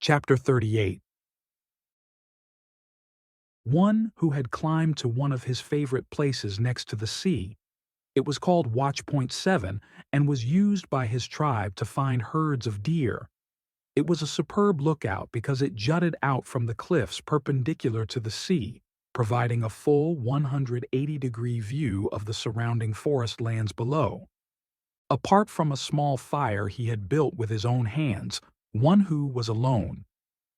Chapter 38. One who had climbed to one of his favorite places next to the sea. It was called Watch Point 7 and was used by his tribe to find herds of deer. It was a superb lookout because it jutted out from the cliffs perpendicular to the sea, providing a full 180-degree view of the surrounding forest lands below. Apart from a small fire he had built with his own hands, One who was alone.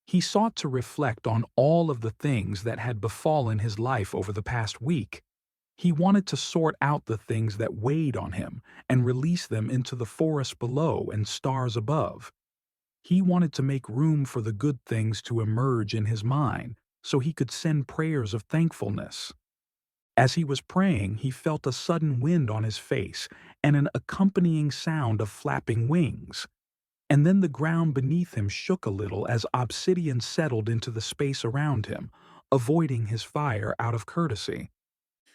He sought to reflect on all of the things that had befallen his life over the past week. He wanted to sort out the things that weighed on him and release them into the forest below and stars above. He wanted to make room for the good things to emerge in his mind so he could send prayers of thankfulness. As he was praying, he felt a sudden wind on his face and an accompanying sound of flapping wings. And then the ground beneath him shook a little as obsidian settled into the space around him, avoiding his fire out of courtesy.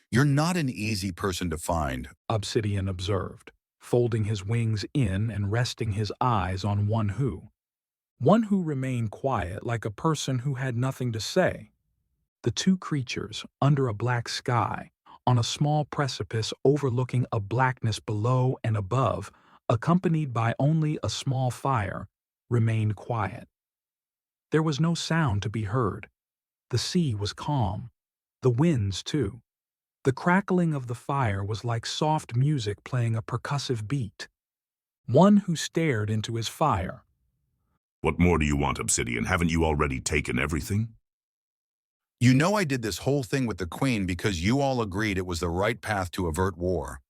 "You're not an easy person to find," Obsidian observed, folding his wings in and resting his eyes on One who. One who remained quiet like a person who had nothing to say. The two creatures, under a black sky, on a small precipice overlooking a blackness below and above, accompanied by only a small fire, remained quiet. There was no sound to be heard. The sea was calm. The winds, too. The crackling of the fire was like soft music playing a percussive beat. One who stared into his fire. "What more do you want, Obsidian? Haven't you already taken everything?" "You know I did this whole thing with the Queen because you all agreed it was the right path to avert war.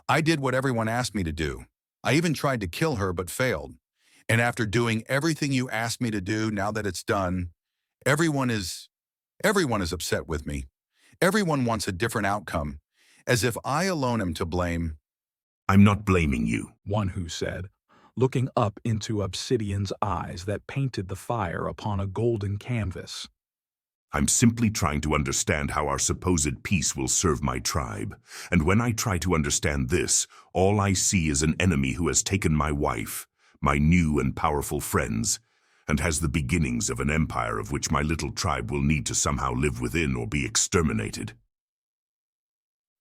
I did what everyone asked me to do. I even tried to kill her but failed. And after doing everything you asked me to do, now that it's done, everyone is upset with me. Everyone wants a different outcome, as if I alone am to blame." "I'm not blaming you," One who said, looking up into Obsidian's eyes that painted the fire upon a golden canvas. "I'm simply trying to understand how our supposed peace will serve my tribe. And when I try to understand this, all I see is an enemy who has taken my wife, my new and powerful friends, and has the beginnings of an empire of which my little tribe will need to somehow live within or be exterminated."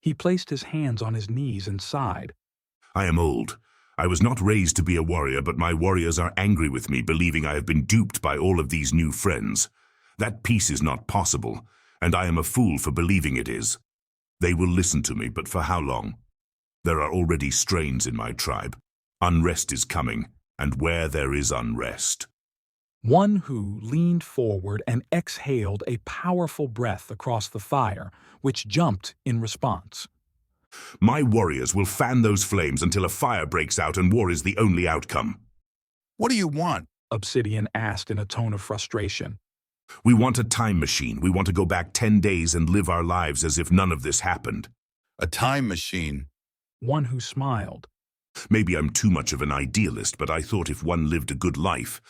He placed his hands on his knees and sighed. "I am old. I was not raised to be a warrior, but my warriors are angry with me, believing I have been duped by all of these new friends. That peace is not possible, and I am a fool for believing it is. They will listen to me, but for how long? There are already strains in my tribe. Unrest is coming, and where there is unrest." One who leaned forward and exhaled a powerful breath across the fire, which jumped in response. "My warriors will fan those flames until a fire breaks out and war is the only outcome." "What do you want?" Obsidian asked in a tone of frustration. "We want a time machine. We want to go back 10 days and live our lives as if none of this happened." "A time machine?" One who smiled. "Maybe I'm too much of an idealist, but I thought if one lived a good life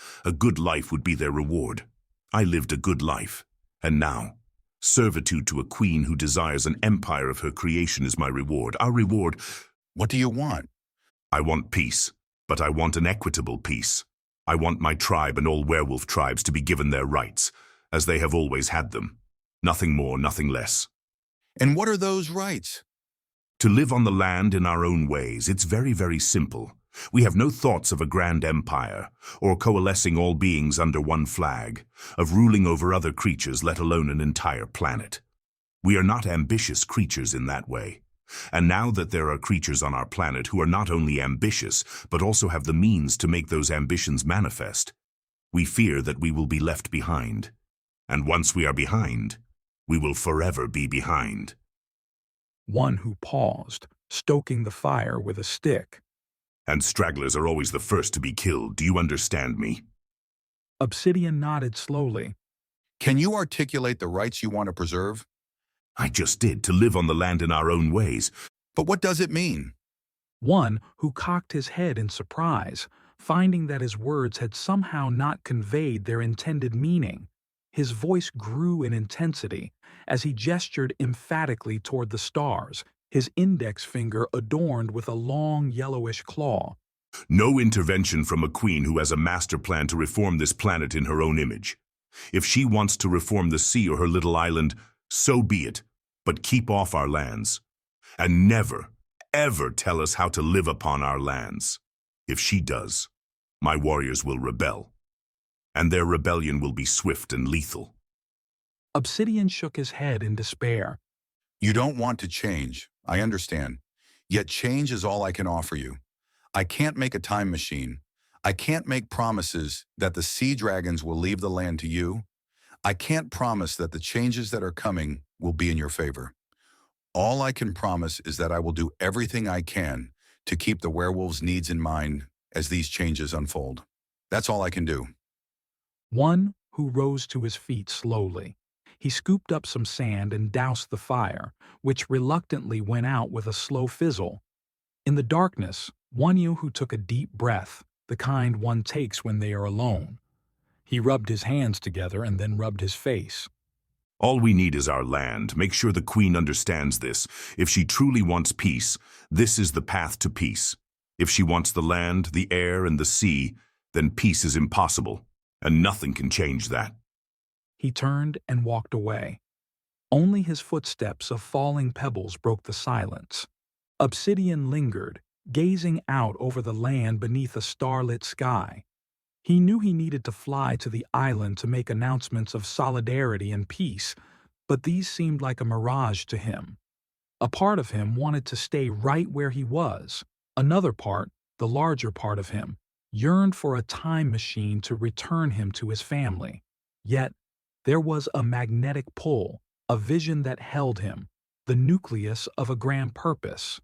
would be their reward. I lived a good life. And now, servitude to a queen who desires an empire of her creation is my reward. Our reward—" "What do you want?" "I want peace, but I want an equitable peace. I want my tribe and all werewolf tribes to be given their rights, as they have always had them. Nothing more, nothing less." "And what are those rights?" "To live on the land in our own ways. It's very, very simple. We have no thoughts of a grand empire, or coalescing all beings under one flag, of ruling over other creatures, let alone an entire planet. We are not ambitious creatures in that way. And now that there are creatures on our planet who are not only ambitious, but also have the means to make those ambitions manifest, we fear that we will be left behind. And once we are behind, we will forever be behind." One who paused, stoking the fire with a stick. "And stragglers are always the first to be killed. Do you understand me?" Obsidian nodded slowly. "Can you articulate the rights you want to preserve?" "I just did, to live on the land in our own ways." "But what does it mean?" One who cocked his head in surprise, finding that his words had somehow not conveyed their intended meaning. His voice grew in intensity as he gestured emphatically toward the stars, his index finger adorned with a long yellowish claw. No intervention from a queen who has a master plan to reform this planet in her own image. If she wants to reform the sea or her little island, so be it, but keep off our lands. And never, ever tell us how to live upon our lands. If she does, my warriors will rebel, and their rebellion will be swift and lethal. Obsidian shook his head in despair. You don't want to change, I understand. Yet change is all I can offer you. I can't make a time machine. I can't make promises that the sea dragons will leave the land to you. I can't promise that the changes that are coming will be in your favor. All I can promise is that I will do everything I can to keep the werewolves' needs in mind as these changes unfold. That's all I can do. One who rose to his feet slowly. He scooped up some sand and doused the fire, which reluctantly went out with a slow fizzle. In the darkness, one who took a deep breath, the kind one takes when they are alone. He rubbed his hands together and then rubbed his face. All we need is our land. Make sure the queen understands this. If she truly wants peace, this is the path to peace. If she wants the land, the air, and the sea, then peace is impossible, and nothing can change that. He turned and walked away. Only his footsteps of falling pebbles broke the silence. Obsidian lingered, gazing out over the land beneath a starlit sky. He knew he needed to fly to the island to make announcements of solidarity and peace, but these seemed like a mirage to him. A part of him wanted to stay right where he was. Another part, the larger part of him, yearned for a time machine to return him to his family. Yet, there was a magnetic pull, a vision that held him, the nucleus of a grand purpose.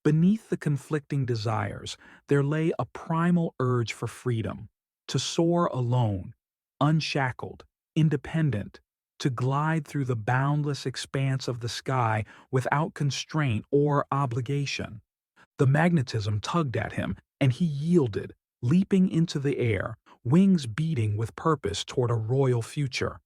Beneath the conflicting desires, there lay a primal urge for freedom, to soar alone, unshackled, independent, to glide through the boundless expanse of the sky without constraint or obligation. The magnetism tugged at him, and he yielded, leaping into the air, wings beating with purpose toward a royal future.